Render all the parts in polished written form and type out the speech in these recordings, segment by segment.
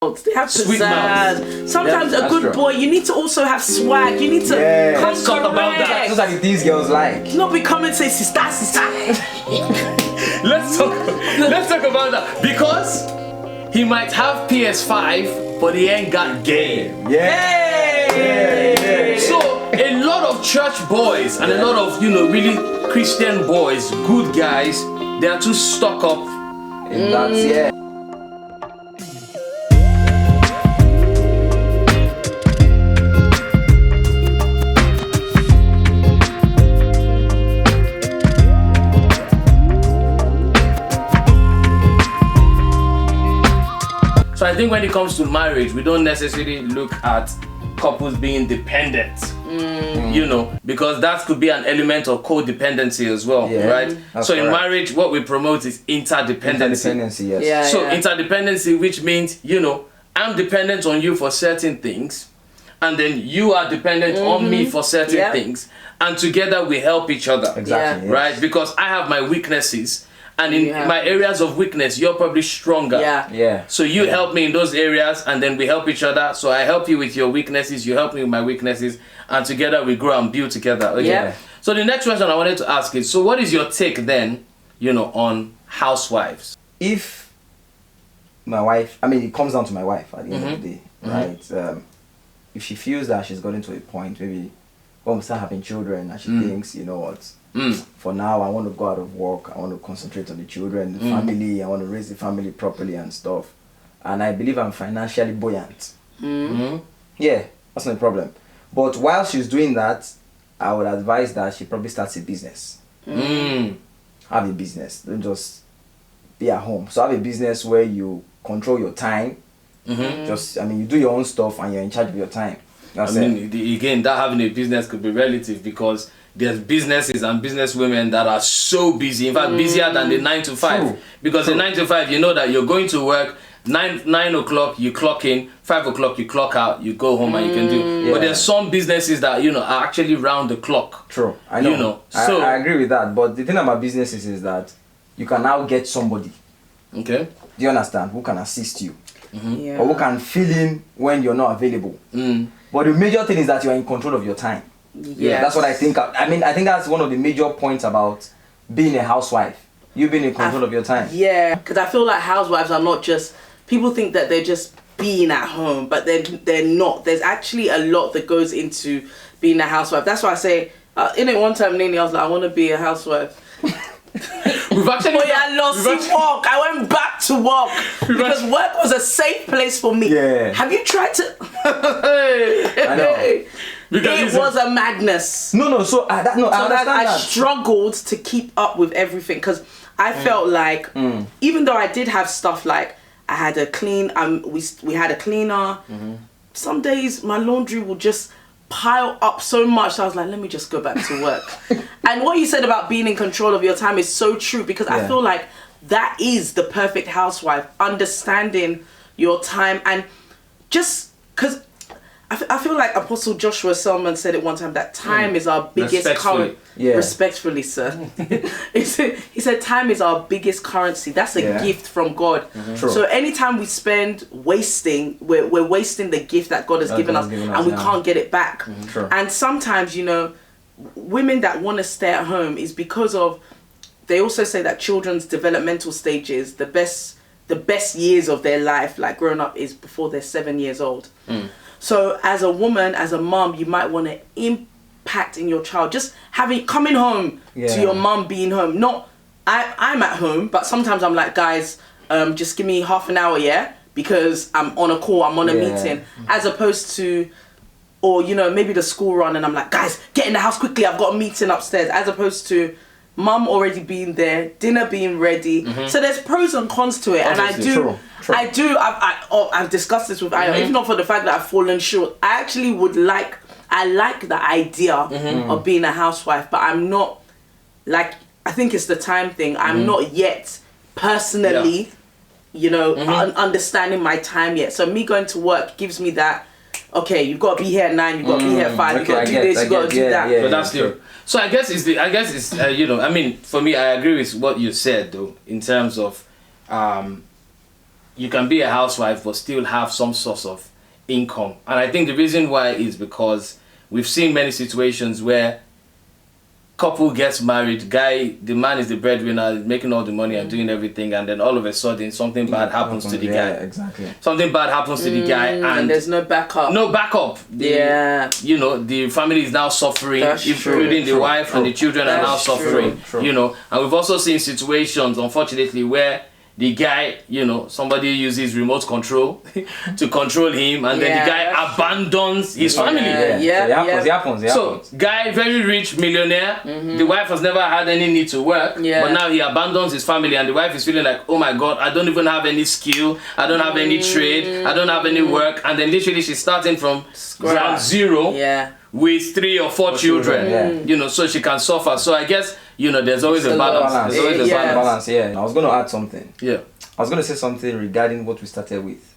They have Sweet pizzazz. Sometimes a good true. boy, you need to also have swag. You need to come Let's talk about that. Those are the things girls like. Not be coming and say sister. Let's talk about that, because he might have PS5, but he ain't got game. So a lot of church boys and a lot of really Christian boys, good guys, they are too stuck up. And that's So I think when it comes to marriage, we don't necessarily look at couples being dependent, because that could be an element of codependency as well, right? So in marriage, what we promote is interdependency. Interdependency, yes. Interdependency, which means, I'm dependent on you for certain things, and then you are dependent on me for certain things, and together we help each other. Exactly. Right? Because I have my weaknesses, and in my areas of weakness, you're probably stronger. So you help me in those areas, and then we help each other. So I help you with your weaknesses, you help me with my weaknesses, and together we grow and build together. Okay. So the next question I wanted to ask is, so what is your take then, on housewives? If my wife, it comes down to my wife at the end of the day, right? If she feels that she's gotten to a point, maybe when we start having children, and she thinks, you know what, for now I want to go out of work, I want to concentrate on the children, the family, I want to raise the family properly and stuff, and I believe I'm financially buoyant. Yeah, that's no problem. But while she's doing that, I would advise that she probably starts a business. Have a business, don't just be at home. So have a business where you control your time. You do your own stuff and you're in charge of your time. Again, that having a business could be relative, because there's businesses and businesswomen that are so busy, in fact busier than the 9 to 5. True. Because the 9 to 5, you know that you're going to work 9 o'clock, you clock in, 5 o'clock you clock out, you go home and you can do. But there's some businesses that are actually round the clock. True, I know. So I agree with that. But the thing about businesses is that you can now get somebody. Okay. Do you understand? Who can assist you, or who can fill in when you're not available. But the major thing is that you're in control of your time. That's what I think. I think that's one of the major points about being a housewife. You being in control of your time. Yeah, because I feel like housewives are not just, people think that they're just being at home, but they're not. There's actually a lot that goes into being a housewife. That's why I say, one time, Nini, I was like, I want to be a housewife. We've actually I lost work. I went back to work because work was a safe place for me. Have you tried to? I know. It was a madness. So I understand I struggled to keep up with everything, because I felt like, even though I did have stuff like, I had a clean, we had a cleaner. Some days my laundry will just pile up so much, so I was like, let me just go back to work. And what you said about being in control of your time is so true, because I feel like that is the perfect housewife, understanding your time. And just because I feel like Apostle Joshua Selman said it one time, that time is our biggest currency. Respectfully, sir. He said time is our biggest currency. That's a gift from God. So anytime we spend wasting, we're wasting the gift that God has given us, and we can't get it back. And sometimes, women that want to stay at home is because of, they also say that children's developmental stages, the best years of their life, like growing up, is before they're 7 years old. So as a woman, as a mom, you might want to impact in your child, just coming home to your mom being home. Not, I'm at home, but sometimes I'm like, guys, just give me half an hour, because I'm on a call, I'm on a meeting, as opposed to, or maybe the school run, and I'm like, guys, get in the house quickly, I've got a meeting upstairs, as opposed to mum already being there, dinner being ready. So there's pros and cons to it. Obviously, and I've discussed this with Ayo, if not for the fact that I've fallen short. I actually I like the idea of being a housewife, but I'm not, I think it's the time thing. I'm not yet personally, understanding my time yet. So me going to work gives me that, okay, you've got to be here at 9, you've got to be here at 5, you've got to do this, you've got to do that. But that's true. So I guess it's for me, I agree with what you said though, in terms of you can be a housewife but still have some source of income. And I think the reason why is because we've seen many situations where couple gets married, the man is the breadwinner, making all the money and doing everything, and then all of a sudden something bad happens to the guy. Exactly. Something bad happens to the guy, and there's no backup. No backup. You know, the family is now suffering, including the wife and the children are now suffering. You know, and we've also seen situations, unfortunately, where the guy, you know, somebody uses remote control to control him, and then the guy abandons his family. It happens. So, guy, very rich millionaire, the wife has never had any need to work, but now he abandons his family, and the wife is feeling like, oh my God, I don't even have any skill, I don't have any trade, I don't have any work, and then literally she's starting from ground zero with 3 or 4 children, you know, so she can suffer. So I guess, you know, there's always a balance. There's always a balance. I was going to add something. I was going to say something regarding what we started with,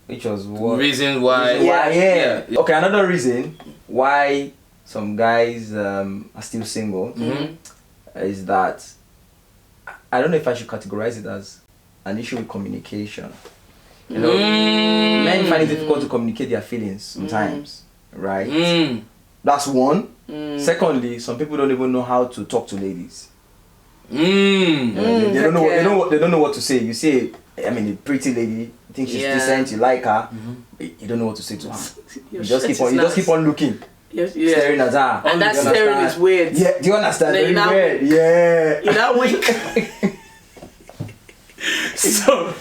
which was what reason why. Okay, another reason why some guys are still single is that I don't know if I should categorize it as an issue with communication. You know, men find it difficult to communicate their feelings sometimes, right? That's one. Secondly, some people don't even know how to talk to ladies. They don't know. They don't know what to say. You say, I mean, a pretty lady, you think she's decent, you like her, you don't know what to say to her. You just keep on looking. Staring at her. And that staring is weird. Yeah, do you understand? Very weird. You're not weak. So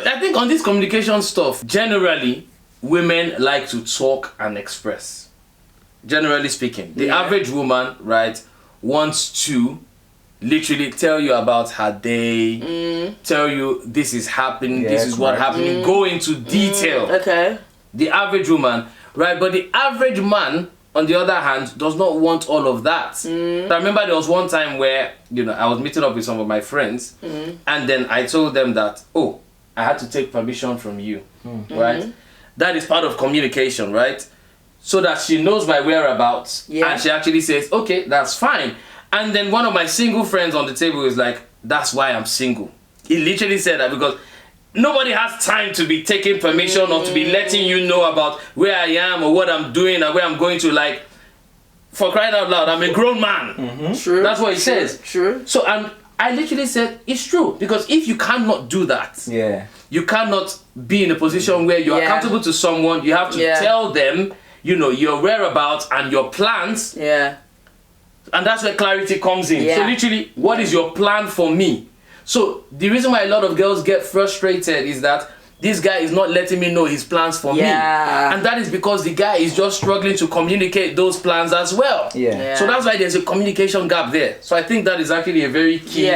I think on this communication stuff, generally women like to talk and express. Generally speaking, the average woman, right, wants to literally tell you about her day, tell you this is happening, this is what happening, go into detail. The average woman, right? But the average man, on the other hand, does not want all of that. I remember there was one time where, you know, I was meeting up with some of my friends, and then I told them that, oh, I had to take permission from you, right? That is part of communication, right? So that she knows my whereabouts, and she actually says, okay, that's fine. And then one of my single friends on the table is like, that's why I'm single. He literally said that because nobody has time to be taking permission or to be letting you know about where I am or what I'm doing or where I'm going to. Like, for crying out loud, I'm a grown man. True. That's what he says. True. So I literally said, it's true. Because if you cannot do that, you cannot be in a position where you're accountable to someone. You have to tell them, you know, your whereabouts and your plans. And that's where clarity comes in. So literally, what is your plan for me? So the reason why a lot of girls get frustrated is that this guy is not letting me know his plans for me. And that is because the guy is just struggling to communicate those plans as well. So that's why there's a communication gap there. So I think that is actually a very key,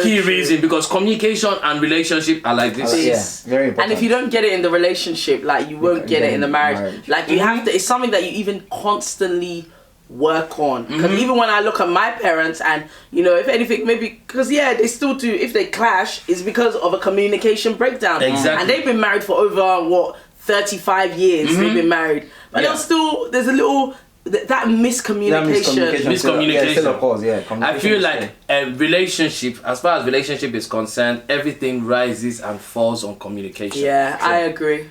key reason, because communication and relationship are like this. Very important. And if you don't get it in the relationship, like you won't get it in the marriage. Like you have to, it's something that you even constantly work on, because even when I look at my parents, and you know, if anything, maybe because they still do, if they clash, it's because of a communication breakdown. And they've been married for over 35 years. They've been married, but there's a little that miscommunication. Still, of course, I feel like a relationship, as far as relationship is concerned, everything rises and falls on communication. I agree.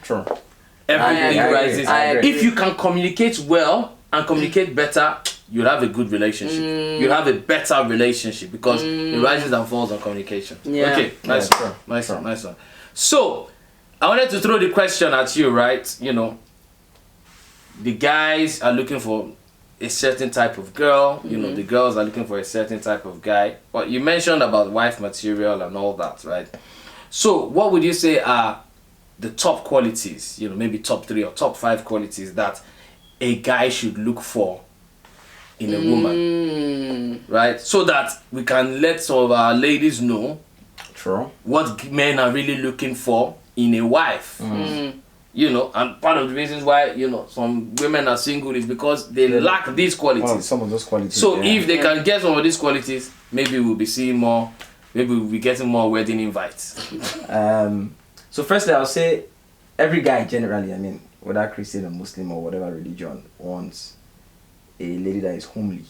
Everything rises. If you can communicate well and communicate better, you'll have a good relationship. You'll have a better relationship because it rises and falls on communication. Okay, nice one. So, I wanted to throw the question at you, right? You know, the guys are looking for a certain type of girl. You know, the girls are looking for a certain type of guy. But you mentioned about wife material and all that, right? So, what would you say are the top qualities, you know, maybe top 3 or top 5 qualities that a guy should look for in a woman, right? So that we can let some of our ladies know what men are really looking for in a wife. You know, and part of the reasons why, you know, some women are single is because they lack these qualities. Some of those qualities. So if they can get some of these qualities, maybe we'll be seeing more, maybe we'll be getting more wedding invites. So firstly, I'll say every guy generally, I mean, whether Christian or Muslim or whatever religion, wants a lady that is homely.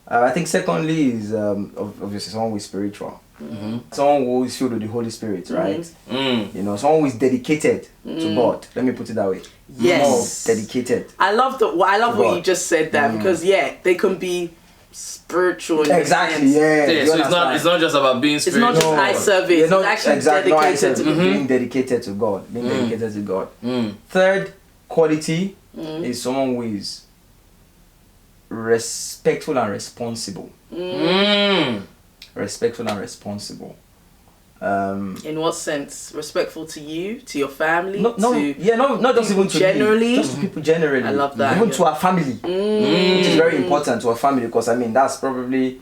I think secondly is obviously someone with spiritual. Someone who is filled with the Holy Spirit, right? You know, someone who is dedicated to God. Let me put it that way. Yes. More dedicated. I love what you just said there, because they can be spiritual. Exactly. Yeah. So it's not just about being spiritual. It's not just eye service. It's actually dedicated to being dedicated to God. Being dedicated to God. Third quality is someone who is respectful and responsible. Respectful and responsible. In what sense? Respectful to you, to your family, not just even to generally, me, just to people generally. I love that. Even to our family, which is very important to our family, because I mean that's probably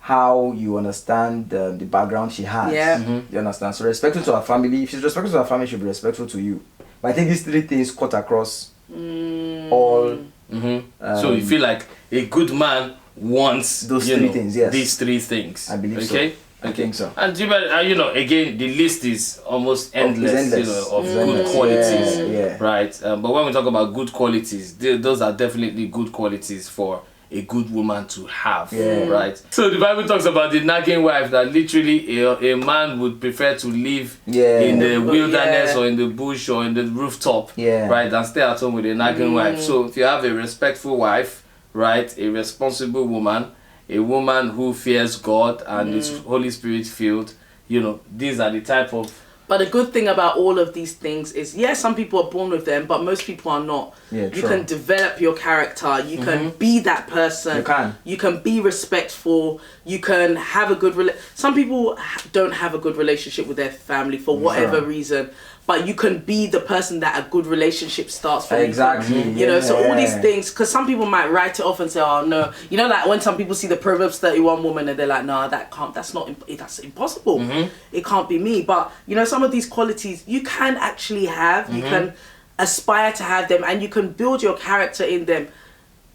how you understand the background she has. Yeah. You understand? So respectful to our family. If she's respectful to our family, she'll be respectful to you. But I think these three things cut across all. So you feel like a good man wants those three things. Yes. These three things. I believe so. I think so. And again, the list is almost endless, of good qualities, right? But when we talk about good qualities, those are definitely good qualities for a good woman to have, right? So the Bible talks about the nagging wife, that literally a man would prefer to live in the wilderness or in the bush or in the rooftop, right, than stay at home with a nagging wife. So if you have a respectful wife, right, a responsible woman, a woman who fears God and is Holy Spirit filled, these are the type of... But the good thing about all of these things is, some people are born with them, but most people are not. You can develop your character. You can be that person. You can be respectful. You can have a good... Some people don't have a good relationship with their family for whatever reason. But you can be the person that a good relationship starts from. Exactly. So all these things, because some people might write it off and say, oh no, like when some people see the Proverbs 31 woman and they're like, no, that's impossible. It can't be me. But some of these qualities you can actually have, you can aspire to have them, and you can build your character in them.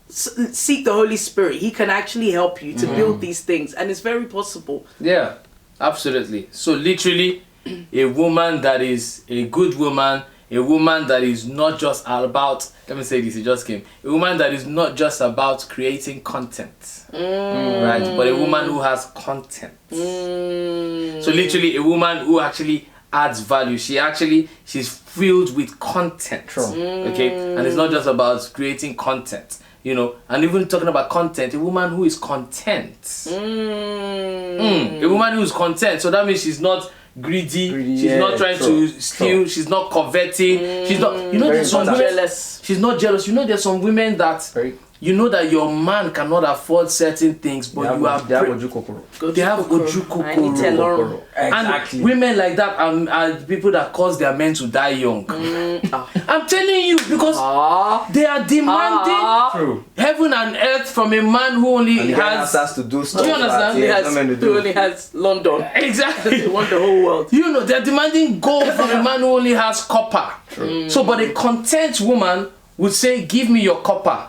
Seek the Holy Spirit. He can actually help you to build these things, and it's very possible. Yeah, absolutely. So literally, a woman that is a good woman, a woman that is not just about, let me say this, it just came, a woman that is not just about creating content, right, but a woman who has content. So literally a woman who actually adds value. She's filled with content. Okay, and it's not just about creating content, and even talking about content, a woman who is content. A woman who is content, so that means she's not greedy, she's not trying to steal, she's not coveting, she's not, there's some women, jealous. She's not jealous. There's some women that that your man cannot afford certain things, but they have ojukokoro. Exactly. And women like that are people that cause their men to die young. I'm telling you, because they are demanding heaven and earth from a man who only has to do stuff. Do you understand? Who only has London. Exactly. They want the whole world. They're demanding gold from a man who only has copper. So, but a content woman would say, give me your copper.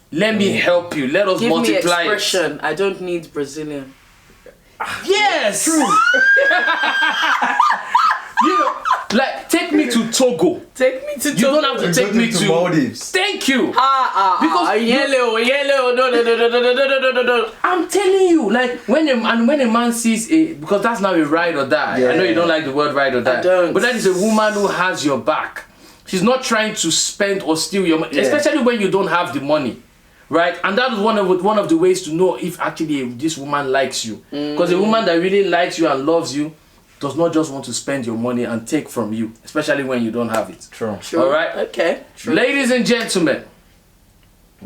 Let me help you. Let us multiply. Give me expression. I don't need Brazilian. Yes. True. Like, take me to Togo. Take me to Togo. You don't have to take me to Maldives. Thank you. Because yellow. No. I'm telling you, like when a man sees because that's now a ride or die. I know you don't like the word ride or die. I don't. But that is a woman who has your back. She's not trying to spend or steal your money, especially when you don't have the money. Right, and that is one of the ways to know if actually this woman likes you. Because a woman that really likes you and loves you does not just want to spend your money and take from you, especially when you don't have it. True. All right. Okay. True. Ladies and gentlemen.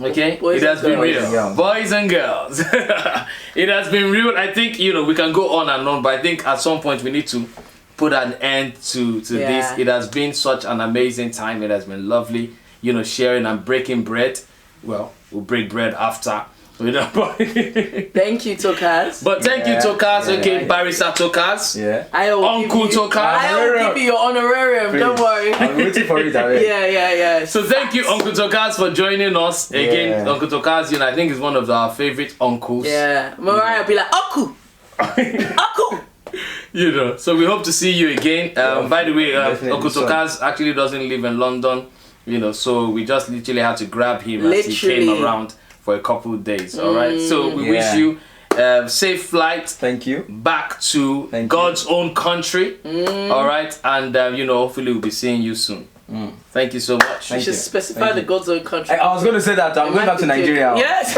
Okay. It has been real. Boys and girls. It has been real. I think we can go on and on, but I think at some point we need to put an end to this. It has been such an amazing time. It has been lovely, sharing and breaking bread. Well, we'll break bread after. Thank you, Tokas. But thank you, Tokas. Okay, Barrister Tokas. Uncle Tokas. I will give you your honorarium. Don't worry. I'm waiting for it already. Yeah. So thank you, Uncle Tokas, for joining us again. Uncle Tokas, I think is one of our favorite uncles. Yeah, Mariah will be like, Uncle. So we hope to see you again. By the way, Uncle Tokas actually doesn't live in London. So we just literally had to grab him as he came around for a couple of days. All right. So we wish you safe flight. Thank you. Back to God's own country. All right, and you know, hopefully we'll be seeing you soon. Thank you so much. You should specify the God's own country. I was going to say that I'm going back to Nigeria. Yes.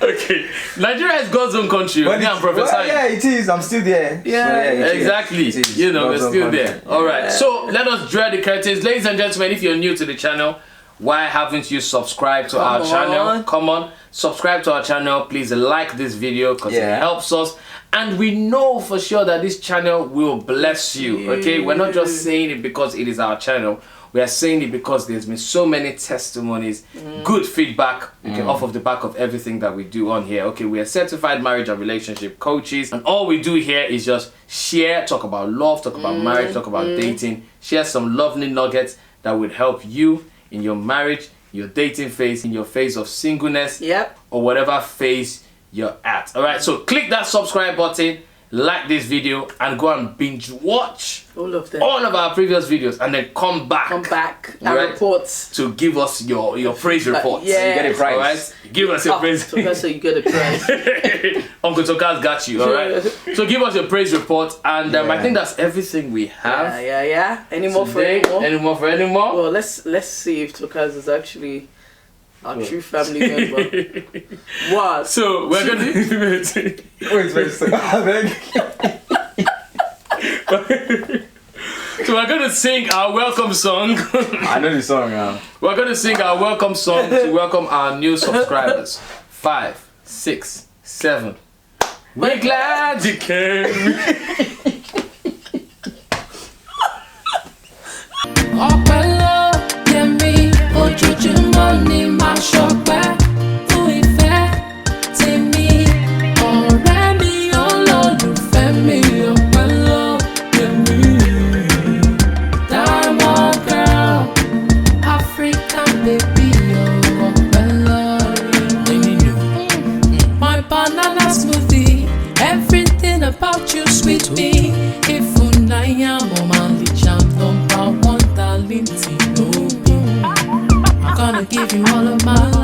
Okay, Nigeria is God's own country. Well, yeah, it is. I'm still there. Yeah, so, exactly. You know, we're still there. All right. So let us draw the curtains, ladies and gentlemen. If you're new to the channel, why haven't you subscribed to our channel? Come on, subscribe to our channel. Please like this video because it helps us. And we know for sure that this channel will bless you. Okay, we're not just saying it because it is our channel. We are saying it because there's been so many testimonies, good feedback off of the back of everything that we do on here. Okay, we are certified marriage and relationship coaches, and all we do here is just share, talk about love, talk about marriage, talk about dating, share some lovely nuggets that would help you in your marriage, your dating phase, in your phase of singleness, or whatever phase you're at. All right, so click that subscribe button, like this video, and go and binge watch all of our previous videos, and then come back and reports to give us your praise reports. You get a prize. All right, give us your praise. So you get a prize. Uncle Toka's got you. All right, so give us your praise report, and I think that's everything we have. Yeah. Any more for any more? Well, let's see if Tokas is actually our true family member. What? So we're gonna So we're gonna sing our welcome song. I know the song now. We're gonna sing our welcome song to welcome our new subscribers. 5, 6, 7. We're glad you came. About you, sweet me. If I'm gonna give you all of my